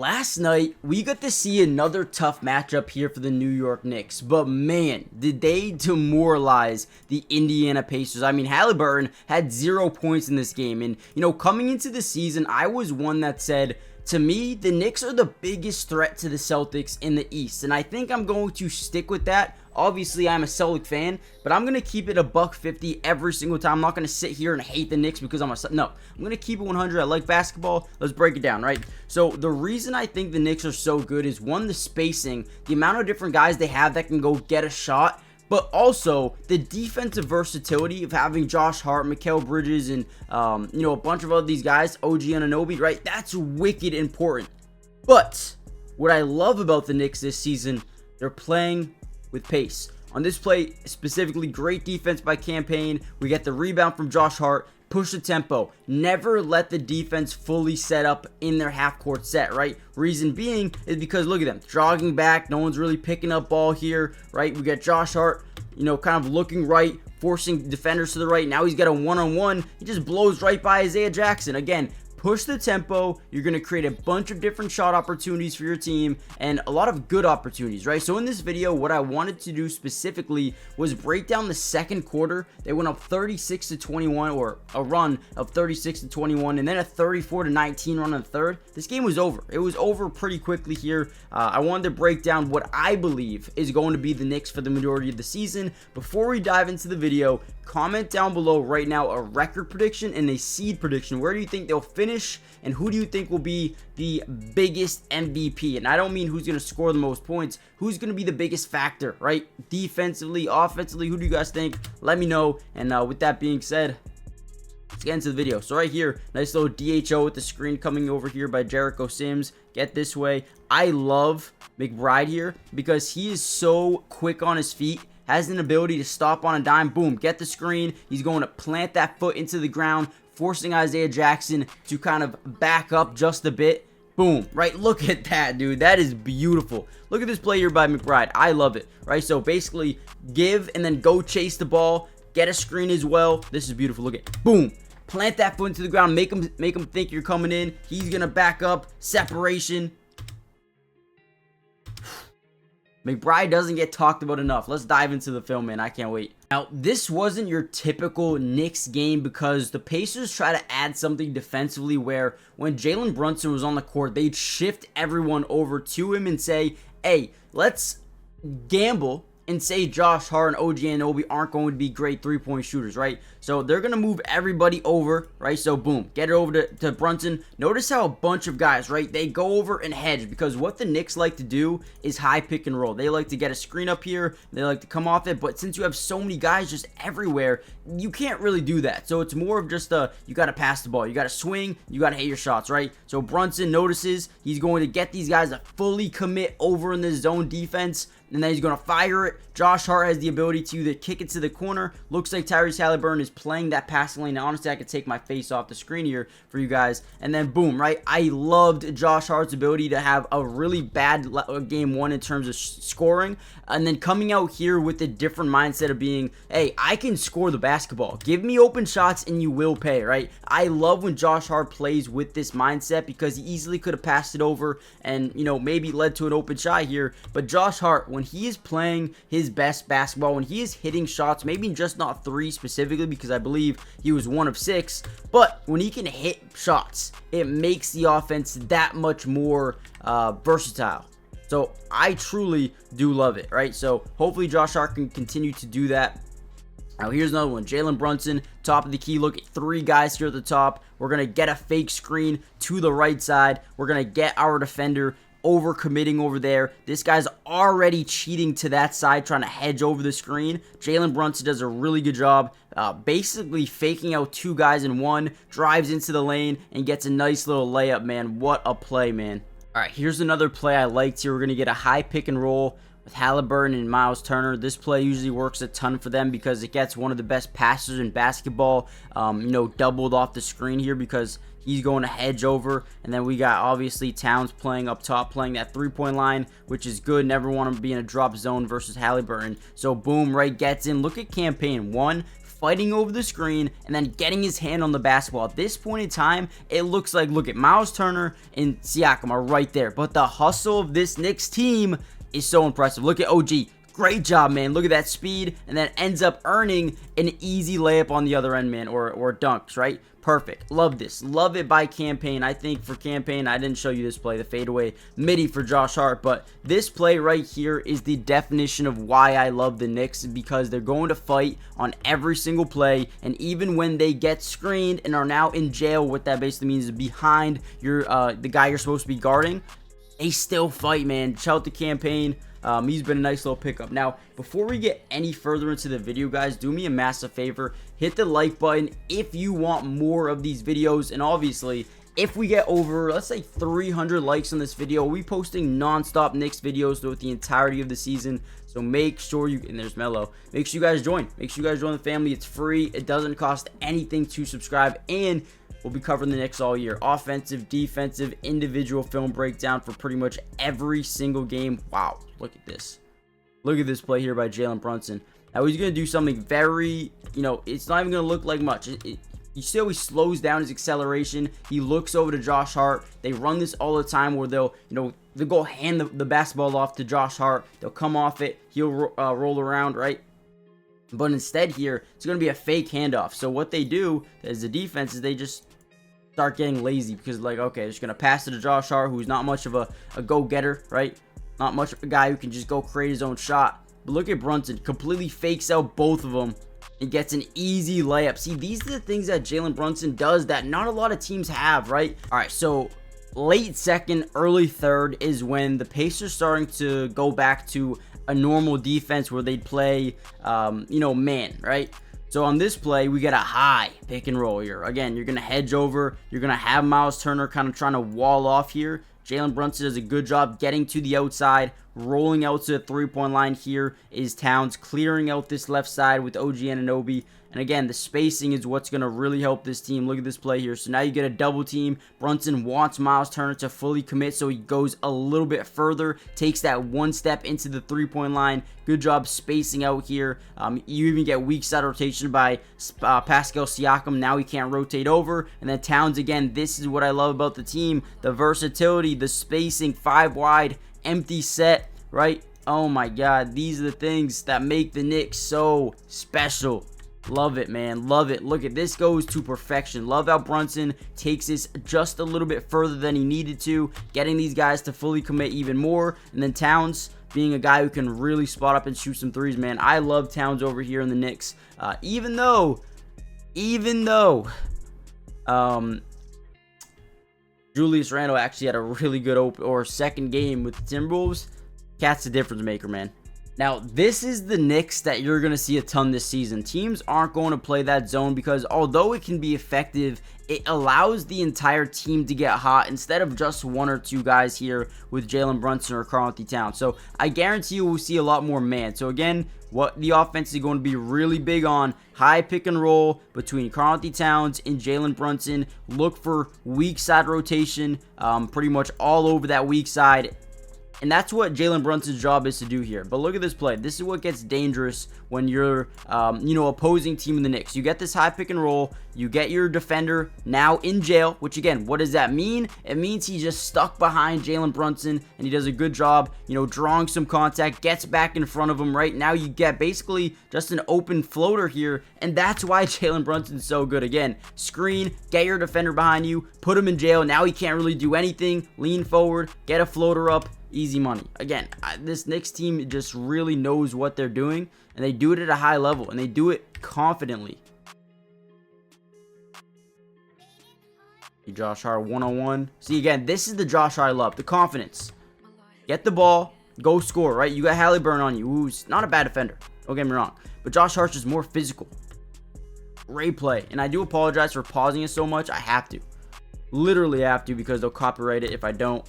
Last night, we got to see another tough matchup here for the New York Knicks, but man, did they demoralize the Indiana Pacers. I mean, Halliburton had 0 points in this game, and, coming into the season, I was one that said, to me, the Knicks are the biggest threat to the Celtics in the East, and I think I'm going to stick with that. Obviously, I'm a Celtic fan, but I'm going to keep it $150 every single time. I'm not going to sit here and hate the Knicks because no, I'm going to keep it 100. I like basketball. Let's break it down, right? So the reason I think the Knicks are so good is, one, the spacing, the amount of different guys they have that can go get a shot, but also the defensive versatility of having Josh Hart, Mikal Bridges, and, a bunch of other these guys, OG Anunoby, right? That's wicked important. But what I love about the Knicks this season, they're playing with pace. On this play specifically, great defense by Campaign. We get the rebound from Josh Hart. Push the tempo. Never let the defense fully set up in their half-court set, right? Reason being is because, look at them, jogging back. No one's really picking up ball here, right? We got Josh Hart, kind of looking right, forcing defenders to the right. Now he's got a one-on-one. He just blows right by Isaiah Jackson. Again, push the tempo. You're going to create a bunch of different shot opportunities for your team and a lot of good opportunities, right? So in this video, what I wanted to do specifically was break down the second quarter. They went up 36-21, or a run of 36-21, and then a 34-19 run in the third. This game was over. It was over pretty quickly here. I wanted to break down what I believe is going to be the Knicks for the majority of the season. Before we dive into the video, comment down below right now a record prediction and a seed prediction. Where do you think they'll finish, and who do you think will be the biggest MVP? And I don't mean who's going to score the most points. Who's going to be the biggest factor, right? Defensively, offensively, who do you guys think? Let me know. And with that being said, let's get into the video. So right here, nice little DHO with the screen coming over here by Jericho Sims. Get this way. I love McBride here because he is so quick on his feet. Has an ability to stop on a dime. Boom, get the screen. He's going to plant that foot into the ground, forcing Isaiah Jackson to kind of back up just a bit. Boom, right? Look at that, dude. That is beautiful. Look at this play here by McBride. I love it, right? So basically, give and then go chase the ball. Get a screen as well. This is beautiful. Look at, boom. Plant that foot into the ground. Make him think you're coming in. He's going to back up. Separation. McBride doesn't get talked about enough. Let's dive into the film, man. I can't wait. Now, this wasn't your typical Knicks game because the Pacers try to add something defensively where when Jalen Brunson was on the court, they'd shift everyone over to him and say, hey, let's gamble and say Josh Hart and OG Anunoby aren't going to be great three-point shooters, right? So they're going to move everybody over, right? So boom, get it over to Brunson. Notice how a bunch of guys, right, they go over and hedge because what the Knicks like to do is high pick and roll. They like to get a screen up here. They like to come off it. But since you have so many guys just everywhere, you can't really do that. So it's more of just you got to pass the ball. You got to swing. You got to hit your shots, right? So Brunson notices he's going to get these guys to fully commit over in the zone defense, and then he's going to fire it. Josh Hart has the ability to either kick it to the corner. Looks like Tyrese Halliburton is playing that passing lane. Now, honestly, I could take my face off the screen here for you guys. And then, boom, right? I loved Josh Hart's ability to have a really bad game one in terms of scoring. And then coming out here with a different mindset of being, hey, I can score the basketball. Give me open shots and you will pay, right? I love when Josh Hart plays with this mindset because he easily could have passed it over and, maybe led to an open shot here. But Josh Hart, when he is playing his best basketball, when he is hitting shots, maybe just not three specifically because I believe he was 1 of 6, but when he can hit shots, it makes the offense that much more versatile. So I truly do love it, right? So hopefully Josh Hart can continue to do that. Now here's another one. Jalen Brunson, top of the key. Look at 3 guys here at the top. We're going to get a fake screen to the right side. We're going to get our defender over committing over there. This guy's already cheating to that side, trying to hedge over the screen. Jalen Brunson does a really good job basically faking out 2 guys in one, drives into the lane, and gets a nice little layup, man. What a play, man. All right, here's another play I liked here. We're going to get a high pick and roll with Halliburton and Miles Turner. This play usually works a ton for them because it gets one of the best passers in basketball, doubled off the screen here because he's going to hedge over. And then we got obviously Towns playing up top, playing that three-point line, which is good. Never want to be in a drop zone versus Halliburton. So boom, right, gets in. Look at Campaign. 1 fighting over the screen, and then getting his hand on the basketball. At this point in time, it looks like, look at Miles Turner and Siakam are right there. But the hustle of this Knicks team is so impressive. Look at OG. Great job, man. Look at that speed, and then ends up earning an easy layup on the other end, man, or dunks, right? Perfect. Love this. Love it by Campaign. I think for Campaign, I didn't show you this play, the fadeaway midi for Josh Hart, but this play right here is the definition of why I love the Knicks, because they're going to fight on every single play, and even when they get screened and are now in jail, what that basically means is behind your the guy you're supposed to be guarding, they still fight, man. Shout out to Campaign. He's been a nice little pickup. Now, before we get any further into the video, guys, do me a massive favor. Hit the like button if you want more of these videos. And obviously, if we get over, let's say 300 likes on this video, we'll be posting non-stop Knicks videos throughout the entirety of the season. So make sure you, and there's Melo, make sure you guys join. Make sure you guys join the family. It's free. It doesn't cost anything to subscribe. And we'll be covering the Knicks all year. Offensive, defensive, individual film breakdown for pretty much every single game. Wow, look at this. Look at this play here by Jalen Brunson. Now he's going to do something very, it's not even going to look like much. You see how he slows down his acceleration. He looks over to Josh Hart. They run this all the time where they'll go hand the basketball off to Josh Hart. They'll come off it. He'll roll around, right? But instead here, it's going to be a fake handoff. So what they do as the defense is they just start getting lazy because, like, okay, they're just going to pass it to Josh Hart, who's not much of a go-getter, right? Not much of a guy who can just go create his own shot. But look at Brunson. Completely fakes out both of them and gets an easy layup. See, these are the things that Jalen Brunson does that not a lot of teams have, right? All right, so late second, early third is when the Pacers starting to go back to a normal defense where they'd play, man, right? So on this play, we get a high pick and roll here. Again, you're going to hedge over. You're going to have Miles Turner kind of trying to wall off here. Jalen Brunson does a good job getting to the outside, rolling out to the three-point line. Here is Towns clearing out this left side with OG Anunoby. And again, the spacing is what's going to really help this team. Look at this play here. So now you get a double team. Brunson wants Miles Turner to fully commit, so he goes a little bit further, takes that one step into the three-point line. Good job spacing out here. You even get weak side rotation by Pascal Siakam. Now he can't rotate over. And then Towns, again, this is what I love about the team. The versatility, the spacing, 5 wide, empty set, right? Oh my God, these are the things that make the Knicks so special. Love it, man. Love it. Look at this, goes to perfection. Love how Brunson takes this just a little bit further than he needed to, getting these guys to fully commit even more. And then Towns being a guy who can really spot up and shoot some threes, man. I love Towns over here in the Knicks. Even though Julius Randle actually had a really good second game with the Timberwolves, Cat's the difference maker, man. Now, this is the Knicks that you're going to see a ton this season. Teams aren't going to play that zone because although it can be effective, it allows the entire team to get hot instead of just one or two guys here with Jalen Brunson or Karl Towns. So I guarantee you we'll see a lot more man. So again, what the offense is going to be really big on, high pick and roll between Karl Towns and Jalen Brunson. Look for weak side rotation, pretty much all over that weak side. And that's what Jalen Brunson's job is to do here. But look at this play. This is what gets dangerous when you're, opposing team in the Knicks. You get this high pick and roll. You get your defender now in jail, which again, what does that mean? It means he's just stuck behind Jalen Brunson, and he does a good job, drawing some contact, gets back in front of him. Right now, you get basically just an open floater here, and that's why Jalen Brunson's so good. Again, screen, get your defender behind you, put him in jail. Now he can't really do anything. Lean forward, get a floater up. Easy money. Again, this Knicks team just really knows what they're doing, and they do it at a high level, and they do it confidently. Josh Hart one-on-one. See, again, this is the Josh Hart I love. The confidence. Get the ball, go score, right? You got Halliburton on you, who's not a bad defender. Don't get me wrong. But Josh Hart's just more physical. Great play. And I do apologize for pausing it so much. I have to. Literally have to because they'll copyright it if I don't.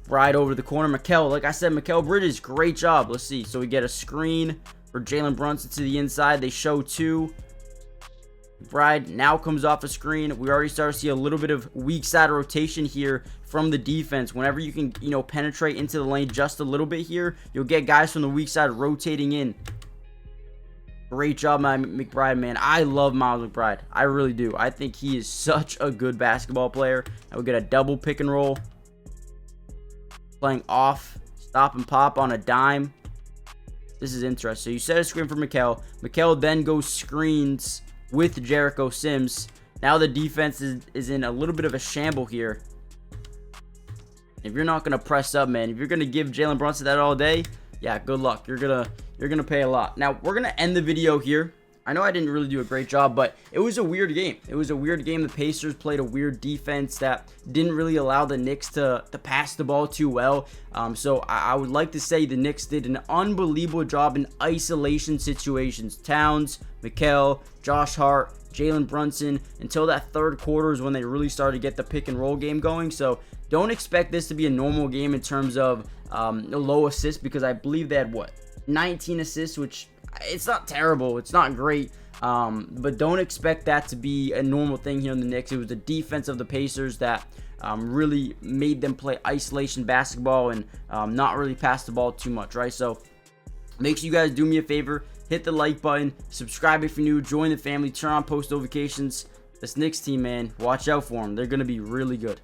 Right over the corner. Mikal, like I said, Mikal Bridges, great job. Let's see. So we get a screen for Jalen Brunson to the inside. They show two. McBride now comes off a screen. We already start to see a little bit of weak side rotation here from the defense. Whenever you can, penetrate into the lane just a little bit here, you'll get guys from the weak side rotating in. Great job, my McBride, man. I love Miles McBride. I really do. I think he is such a good basketball player. And we get a double pick and roll. Playing off. Stop and pop on a dime. This is interesting. So you set a screen for Mikal. Mikal then goes screens with Jericho Sims. Now the defense is in a little bit of a shamble here. If you're not going to press up, man, if you're going to give Jalen Brunson that all day, yeah, good luck. You're gonna pay a lot. Now, we're going to end the video here. I know I didn't really do a great job, but it was a weird game. It was a weird game. The Pacers played a weird defense that didn't really allow the Knicks to pass the ball too well. So I would like to say the Knicks did an unbelievable job in isolation situations. Towns, Mikal, Josh Hart, Jalen Brunson, until that third quarter is when they really started to get the pick and roll game going. So don't expect this to be a normal game in terms of low assists, because I believe they had, 19 assists, which it's not terrible. It's not great. But don't expect that to be a normal thing here in the Knicks. It was the defense of the Pacers that really made them play isolation basketball and not really pass the ball too much, right? So make sure you guys do me a favor. Hit the like button. Subscribe if you're new. Join the family. Turn on post notifications. This Knicks team, man, watch out for them. They're going to be really good.